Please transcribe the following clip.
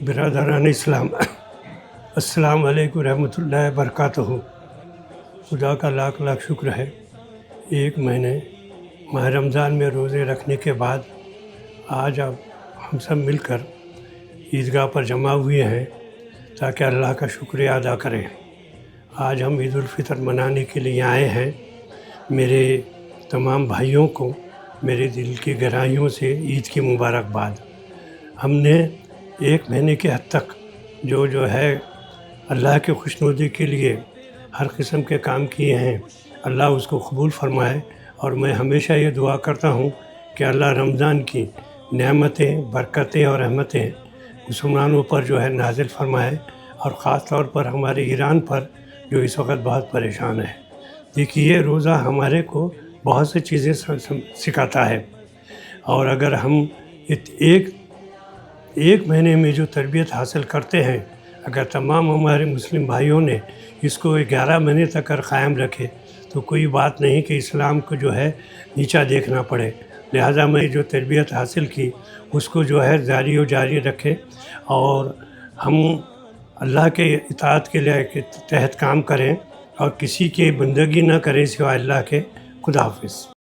برادران اسلام، السلام علیکم ورحمۃ اللہ وبرکاتہ۔ خدا کا لاکھ لاکھ شکر ہے، ایک مہینے ماہ رمضان میں روزے رکھنے کے بعد آج اب ہم سب مل کر عیدگاہ پر جمع ہوئے ہیں تاکہ اللہ کا شکریہ ادا کریں۔ آج ہم عید الفطر منانے کے لیے آئے ہیں۔ میرے تمام بھائیوں کو میرے دل کی گہرائیوں سے عید کی مبارکباد۔ ہم نے ایک مہینے کے حد تک جو ہے اللہ کے خوشنودی کے لیے ہر قسم کے کام کیے ہیں، اللہ اس کو قبول فرمائے۔ اور میں ہمیشہ یہ دعا کرتا ہوں کہ اللہ رمضان کی نعمتیں، برکتیں اور رحمتیں مسلمانوں پر نازل فرمائے، اور خاص طور پر ہمارے ایران پر جو اس وقت بہت پریشان ہے۔ دیکھیے، یہ روزہ ہمارے کو بہت سی چیزیں سکھاتا ہے، اور اگر ہم ایک مہینے میں جو تربیت حاصل کرتے ہیں، اگر تمام ہمارے مسلم بھائیوں نے اس کو 11 مہینے تک اگر قائم رکھے تو کوئی بات نہیں کہ اسلام کو نیچا دیکھنا پڑے۔ لہٰذا میں جو تربیت حاصل کی اس کو جاری و جاری رکھے، اور ہم اللہ کے اطاعت کے تحت کام کریں، اور کسی کی بندگی نہ کریں سوائے اللہ کے۔ خدا حافظ۔